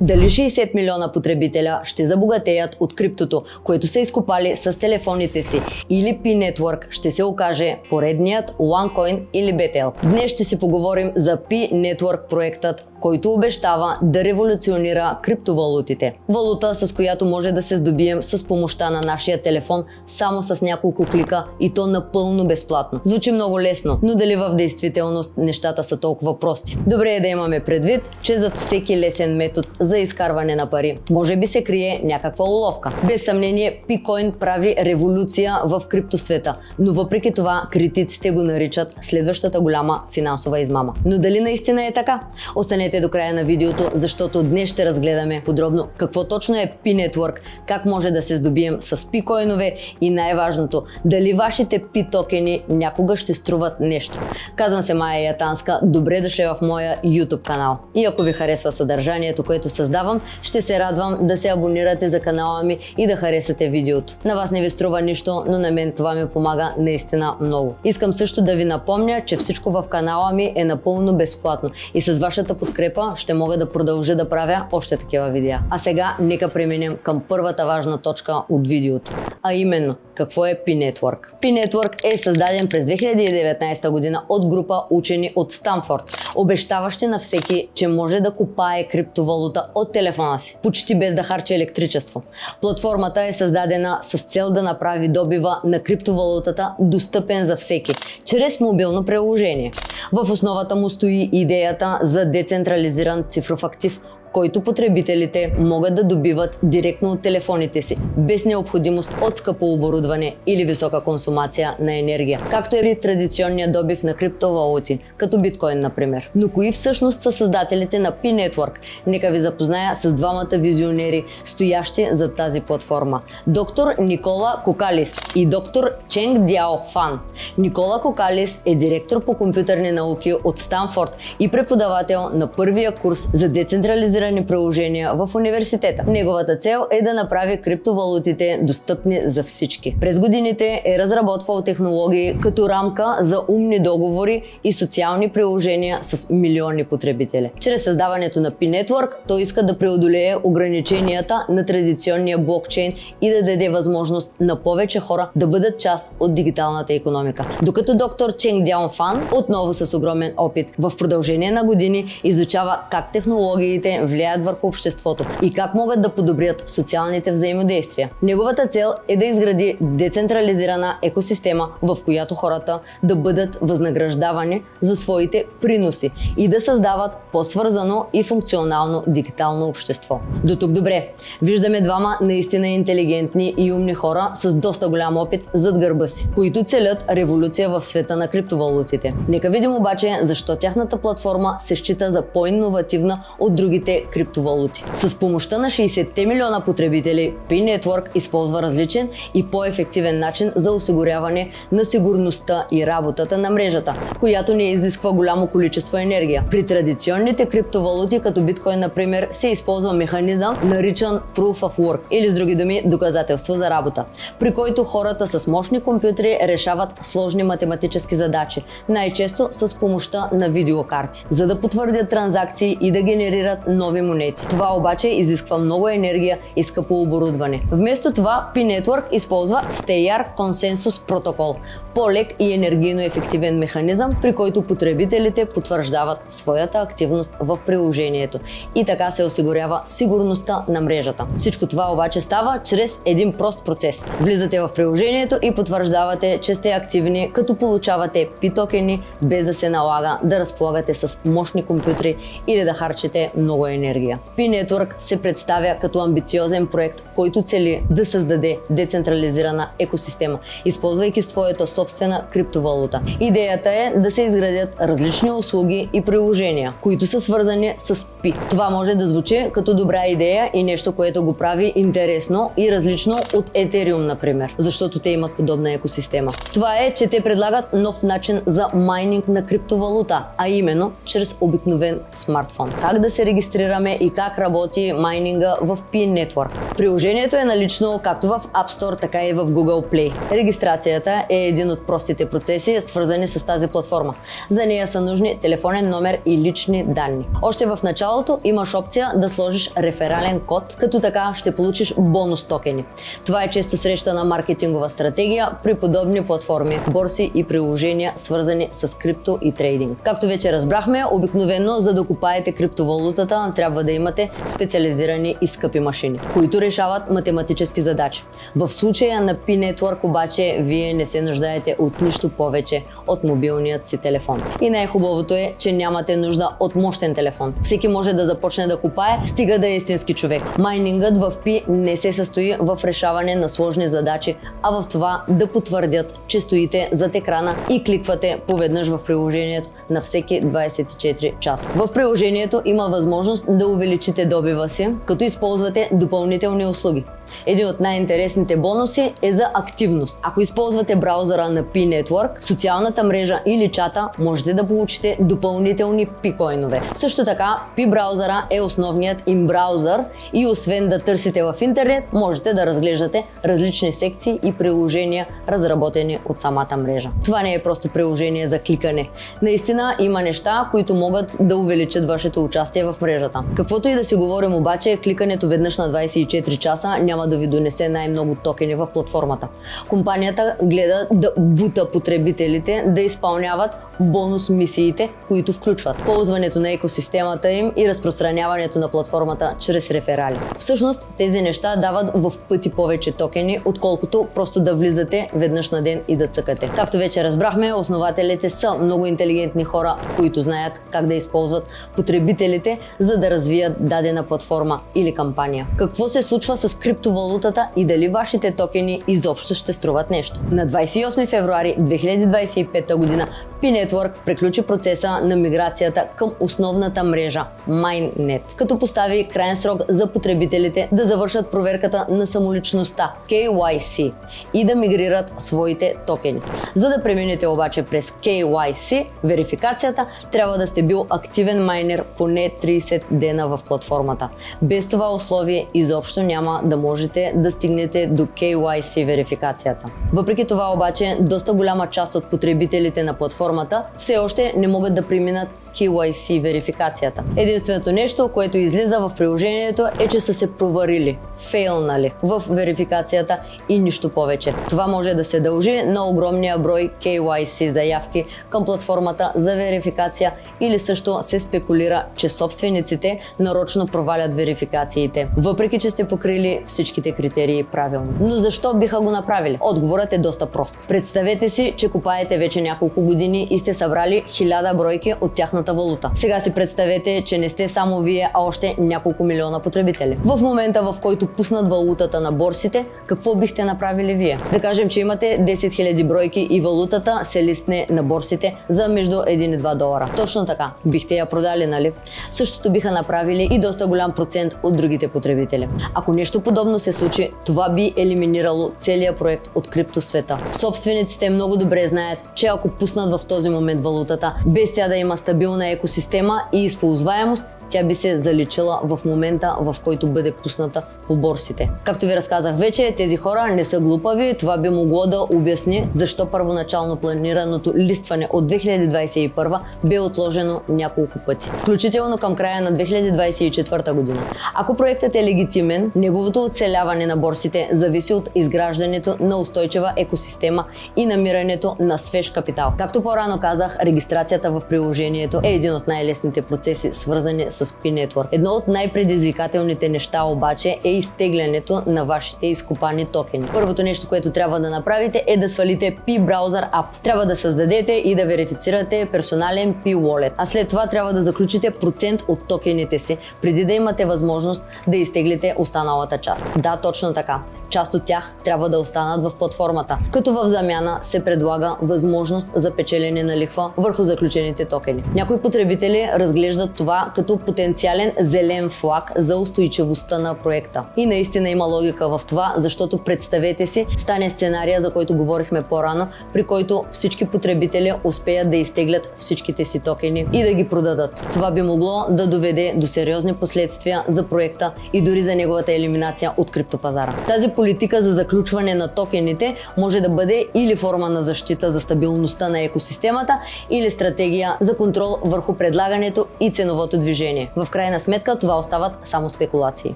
Дали 60 милиона потребителя ще забогатеят от криптото, което са изкопали с телефоните си, или Pi Network ще се окаже поредният OneCoin или BTL? Днес ще си поговорим за Pi Network проектът, който обещава да революционира криптовалутите. Валута, с която може да се здобием с помощта на нашия телефон само с няколко клика и то напълно безплатно. Звучи много лесно, но дали в действителност нещата са толкова прости? Добре е да имаме предвид, че зад всеки лесен метод за изкарване на пари може би се крие някаква уловка. Без съмнение, Picoin прави революция в криптосвета, но въпреки това критиците го наричат следващата голяма финансова измама. Но дали наистина е така? Останете до края на видеото, защото днес ще разгледаме подробно какво точно е Pi Network, как може да се здобием с пикоинове и най-важното, дали вашите Pi токени някога ще струват нещо. Казвам се Майя Ятанска, добре дошли в моя YouTube канал. И ако ви харесва съдържанието, което създавам, ще се радвам да се абонирате за канала ми и да харесате видеото. На вас не ви струва нищо, но на мен това ми помага наистина много. Искам също да ви напомня, че всичко в канала ми е напълно безплатно и с вашата подкрепа ще мога да продължа да правя още такива видеа. А сега нека преминем към първата важна точка от видеото, а именно какво е Pi Network. Pi Network е създаден през 2019 година от група учени от Станфорд, обещаващи на всеки, че може да копае криптовалута от телефона си, почти без да харчи електричество. Платформата е създадена с цел да направи добива на криптовалутата достъпен за всеки, чрез мобилно приложение. В основата му стои идеята за децентрализиран цифров актив, който потребителите могат да добиват директно от телефоните си, без необходимост от скъпо оборудване или висока консумация на енергия, както е при традиционния добив на криптовалути, като биткоин, например. Но кои всъщност са създателите на Pi Network? Нека ви запозная с двамата визионери, стоящи зад тази платформа. Доктор Никола Кокалис и доктор Ченг Дяо Фан. Никола Кокалис е директор по компютърни науки от Станфорд и преподавател на първия курс за децентрализиране приложения в университета. Неговата цел е да направи криптовалутите достъпни за всички. През годините е разработвал технологии като рамка за умни договори и социални приложения с милиони потребители. Чрез създаването на Pi Network той иска да преодолее ограниченията на традиционния блокчейн и да даде възможност на повече хора да бъдат част от дигиталната икономика. Докато доктор Ченг Дяо Фан, отново с огромен опит, в продължение на години изучава как технологиите влияят върху обществото и как могат да подобрят социалните взаимодействия. Неговата цел е да изгради децентрализирана екосистема, в която хората да бъдат възнаграждавани за своите приноси и да създават по-свързано и функционално дигитално общество. До тук добре. Виждаме двама наистина интелигентни и умни хора с доста голям опит зад гърба си, които целят революция в света на криптовалутите. Нека видим обаче защо тяхната платформа се счита за по-инновативна от другите криптовалути. С помощта на 60 милиона потребители, Pi Network използва различен и по-ефективен начин за осигуряване на сигурността и работата на мрежата, която не изисква голямо количество енергия. При традиционните криптовалути, като биткоин, например, се използва механизъм, наричан Proof of Work, или с други думи доказателство за работа, при който хората с мощни компютри решават сложни математически задачи, най-често с помощта на видеокарти, за да потвърдят транзакции и да генерират нови монети. Това обаче изисква много енергия и скъпо оборудване. Вместо това Pi Network използва Steyr консенсус протокол, по-лек и енергийно ефективен механизъм, при който потребителите потвърждават своята активност в приложението и така се осигурява сигурността на мрежата. Всичко това обаче става чрез един прост процес. Влизате в приложението и потвърждавате, че сте активни, като получавате Pi токени, без да се налага да разполагате с мощни компютри или да харчите много енергия. Pi Network се представя като амбициозен проект, който цели да създаде децентрализирана екосистема, използвайки своята собствена криптовалута. Идеята е да се изградят различни услуги и приложения, които са свързани с Pi. Това може да звучи като добра идея и нещо, което го прави интересно и различно от Ethereum, например, защото те имат подобна екосистема. Това е, че те предлагат нов начин за майнинг на криптовалута, а именно чрез обикновен смартфон. Как да се регистрира демонстрираме и как работи майнинга в Pi Network. Приложението е налично както в App Store, така и в Google Play. Регистрацията е един от простите процеси, свързани с тази платформа. За нея са нужни телефонен номер и лични данни. Още в началото имаш опция да сложиш реферален код, като така ще получиш бонус токени. Това е често срещана маркетингова стратегия при подобни платформи, борси и приложения, свързани с крипто и трейдинг. Както вече разбрахме, обикновено за да купаете криптовалутата трябва да имате специализирани и скъпи машини, които решават математически задачи. В случая на Pi Network обаче вие не се нуждаете от нищо повече от мобилният си телефон. И най-хубавото е, че нямате нужда от мощен телефон. Всеки може да започне да купае, стига да е истински човек. Майнингът в Pi не се състои в решаване на сложни задачи, а в това да потвърдят, че стоите зад екрана и кликвате поведнъж в приложението на всеки 24 часа. В приложението има възможност да увеличите добива си, като използвате допълнителни услуги. Един от най-интересните бонуси е за активност. Ако използвате браузъра на Pi Network, социалната мрежа или чата, можете да получите допълнителни Pi-коинове. Също така, Pi браузъра е основният им браузър и освен да търсите в интернет, можете да разглеждате различни секции и приложения, разработени от самата мрежа. Това не е просто приложение за кликане. Наистина има неща, които могат да увеличат вашето участие в мрежата. Каквото и да си говорим обаче, кликането веднъж на 24 часа няма да ви донесе най-много токени в платформата. Компанията гледа да бута потребителите да изпълняват бонус мисиите, които включват ползването на екосистемата им и разпространяването на платформата чрез реферали. Всъщност тези неща дават в пъти повече токени, отколкото просто да влизате веднъж на ден и да цъкате. Както вече разбрахме, основателите са много интелигентни хора, които знаят как да използват потребителите, за да развият дадена платформа или кампания. Какво се случва с криптовалутата и дали вашите токени изобщо ще струват нещо? На 28 февруари 2025 година Pi Network приключи процеса на миграцията към основната мрежа Mainnet, като постави крайен срок за потребителите да завършат проверката на самоличността KYC и да мигрират своите токени. За да преминете обаче през KYC верификацията, трябва да сте бил активен майнер поне 30 дена в платформата. Без това условие изобщо няма да можете да стигнете до KYC верификацията. Въпреки това обаче, доста голяма част от потребителите на платформата все още не могат да преминат KYC верификацията. Единственото нещо, което излиза в приложението е, че са се проварили, фейлнали в верификацията и нищо повече. Това може да се дължи на огромния брой KYC заявки към платформата за верификация или също се спекулира, че собствениците нарочно провалят верификациите, въпреки че сте покрили всичките критерии правилно. Но защо биха го направили? Отговорът е доста прост. Представете си, че купаете вече няколко години и сте събрали 1000 бройки от тяхната валута. Сега си представете, че не сте само вие, а още няколко милиона потребители. В момента, в който пуснат валутата на борсите, какво бихте направили вие? Да кажем, че имате 10 000 бройки и валутата се листне на борсите за между 1 и 2 долара. Точно така. Бихте я продали, нали? Същото биха направили и доста голям процент от другите потребители. Ако нещо подобно се случи, това би елиминирало целият проект от криптосвета. Собствениците много добре знаят, че ако пуснат в този момент валутата, без тя да има стабилна екосистема и използваемост, тя би се заличила в момента, в който бъде пусната по борсите. Както ви разказах вече, тези хора не са глупави. Това би могло да обясни защо първоначално планираното листване от 2021 бе отложено няколко пъти, включително към края на 2024 година. Ако проектът е легитимен, неговото оцеляване на борсите зависи от изграждането на устойчива екосистема и намирането на свеж капитал. Както по-рано казах, регистрацията в приложението е един от най-лесните процеси, свързани с Pi Network. Едно от най-предизвикателните неща обаче е изтеглянето на вашите изкопани токени. Първото нещо, което трябва да направите, е да свалите Pi Browser App. Трябва да създадете и да верифицирате персонален Pi Wallet, а след това трябва да заключите процент от токените си, преди да имате възможност да изтеглите останалата част. Да, точно така. част от тях трябва да останат в платформата, като в замяна се предлага възможност за печелене на лихва върху заключените токени. Някои потребители разглеждат това като потенциален зелен флаг за устойчивостта на проекта. И наистина има логика в това, защото представете си стане сценария, за който говорихме по-рано, при който всички потребители успеят да изтеглят всичките си токени и да ги продадат. Това би могло да доведе до сериозни последствия за проекта и дори за неговата елиминация от криптопазара. Тази политика за заключване на токените може да бъде или форма на защита за стабилността на екосистемата, или стратегия за контрол върху предлагането и ценовото движение. В крайна сметка това остават само спекулации.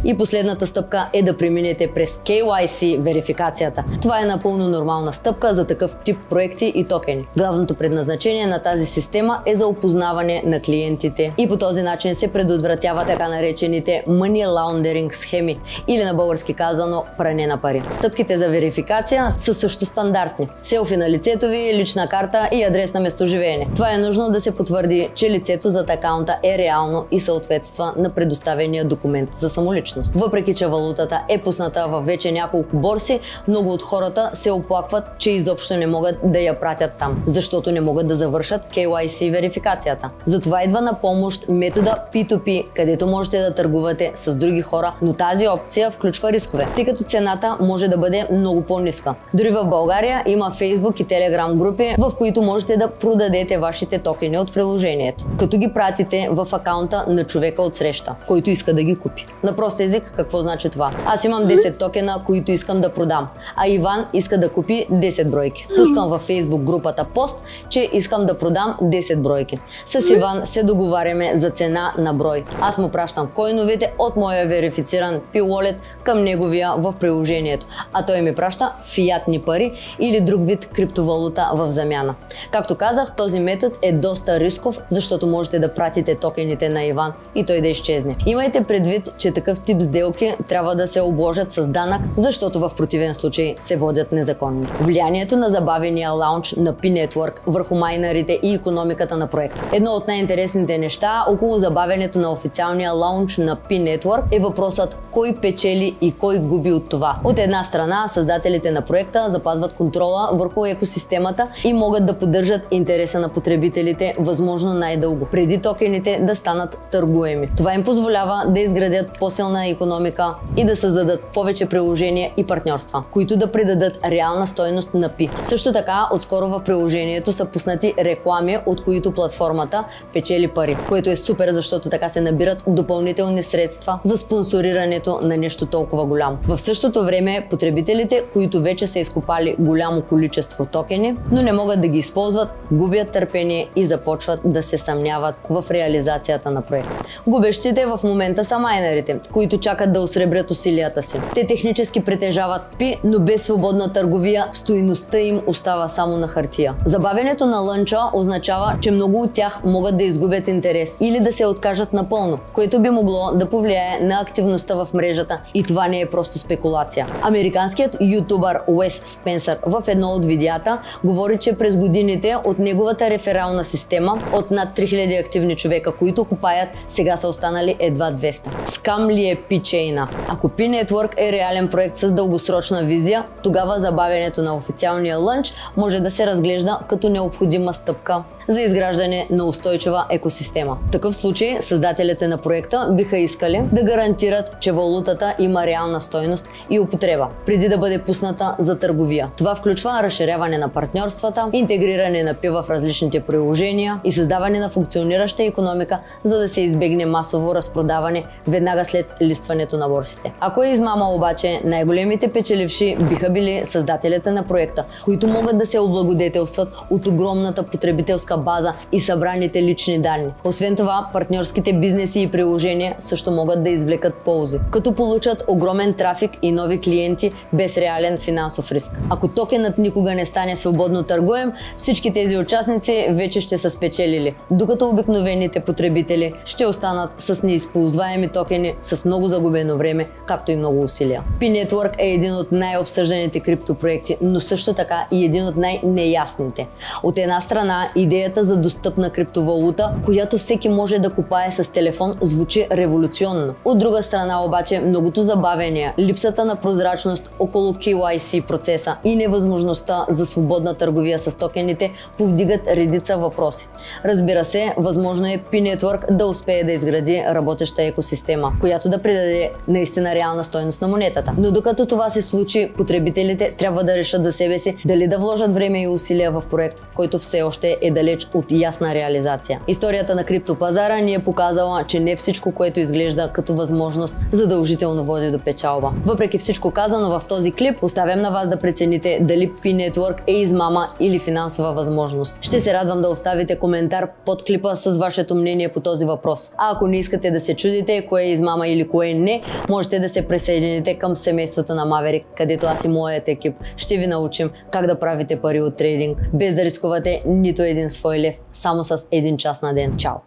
И последната стъпка е да преминете през KYC верификацията. Това е напълно нормална стъпка за такъв тип проекти и токени. Главното предназначение на тази система е за опознаване на клиентите и по този начин се предотвратява така наречените money laundering схеми, или на български казано пране на пари. Стъпките за верификация са също стандартни. Селфи на лицето ви, лична карта и адрес на местоживеене. Това е нужно да се потвърди, че лицето зад акаунта е реално и съответства на предоставения документ за самоличност. Въпреки че валутата е пусната в вече няколко борси, много от хората се оплакват, че изобщо не могат да я пратят там, защото не могат да завършат KYC верификацията. Затова идва на помощ метода P2P, където можете да търгувате с други хора, но тази опция включва рискове, тъй като цената може да бъде много по-ниска. Дори в България има Facebook и Telegram групи, в които можете да продадете вашите токени от приложението, като ги пратите в акаунта на човека от среща, който иска да ги купи. На прост език, какво значи това? Аз имам 10 токена, които искам да продам, а Иван иска да купи 10 бройки. Пускам във Facebook групата пост, че искам да продам 10 бройки. С Иван се договаряме за цена на брой. Аз му пращам койновете от моя верифициран P-Wallet към неговия в приложението, а той ми праща фиатни пари или друг вид криптовалута в замяна. Както казах, този метод е доста рисков, защото можете да пратите токените на Иван и той да изчезне. Имайте предвид, че такъв тип сделки трябва да се обложат с данък, защото в противен случай се водят незаконно. Влиянието на забавения лаунч на P-Network върху майнерите и икономиката на проекта. Едно от най-интересните неща около забавянето на официалния лаунч на P-Network е въпросът кой печели и кой губи от това. От една страна, създателите на проекта запазват контрола върху екосистемата и могат да поддържат интереса на потребителите възможно най-дълго, преди токените да станат търгуеми. Това им позволява да изградят по-силна икономика и да създадат повече приложения и партньорства, които да придадат реална стойност на P. Също така, отскоро в приложението са пуснати реклами, от които платформата печели пари, което е супер, защото така се набират допълнителни средства за спонсорирането на нещо толкова голямо. В същото време, потребителите, които вече са изкопали голямо количество токени, но не могат да ги използват, губят търпение и започват да се съмняват в реализацията на проекта. Губещите в момента са майнерите, които чакат да осребрят усилията си. Те технически притежават P, но без свободна търговия стойността им остава само на хартия. Забавянето на лънча означава, че много от тях могат да изгубят интерес или да се откажат напълно, което би могло да повлияе на активността в мрежата, и това не е просто спекулация. Американският ютубър Уес Спенсър в едно от видеята говори, че през годините от неговата реферална система от над 3000 активни човека, които купаят, сега са останали едва 200. Скам ли е P-Chain? Ако P-Network е реален проект с дългосрочна визия, тогава забавянето на официалния лънч може да се разглежда като необходима стъпка за изграждане на устойчива екосистема. В такъв случай създателите на проекта биха искали да гарантират, че валутата има реална стойност и употреба, преди да бъде пусната за търговия. Това включва разширяване на партньорствата, интегриране на P в различните приложения и създаване на функционираща икономика, за да се избегне масово разпродаване веднага след листването на борсите. Ако е измама обаче, най-големите печеливши биха били създателите на проекта, които могат да се облагодетелстват от огромната потребителска база и събраните лични данни. Освен това, партньорските бизнеси и приложения също могат да извлекат ползи, като получат огромен трафик и нови клиенти без реален финансов риск. Ако токенът никога не стане свободно търгуем, всички тези участници вече ще са спечелили, докато обикновените потребители ще останат с неизползваеми токени с много загубено време, както и много усилия. P-Network е един от най-обсъжданите криптопроекти, но също така и един от най-неясните. От една страна, идеята за достъпна криптовалута, която всеки може да купае с телефон, звучи революционно. От друга страна обаче, многото забавения, липсата на на прозрачност околу KYC процеса и невъзможността за свободна търговия с токените повдигат редица въпроси. Разбира се, възможно е P-Network да успее да изгради работеща екосистема, която да придаде наистина реална стойност на монетата. Но докато това се случи, потребителите трябва да решат за себе си дали да вложат време и усилия в проект, който все още е далеч от ясна реализация. Историята на криптопазара ни е показала, че не всичко, което изглежда като възможност, задължително води до печалба. Въпреки всичко казано в този клип, оставям на вас да прецените дали P-Network е измама или финансова възможност. Ще се радвам да оставите коментар под клипа с вашето мнение по този въпрос. А ако не искате да се чудите кое е измама или кое не, можете да се присъедините към семейството на Maverick, където аз и моят екип ще ви научим как да правите пари от трейдинг, без да рискувате нито един свой лев, само с 1 час на ден. Чао!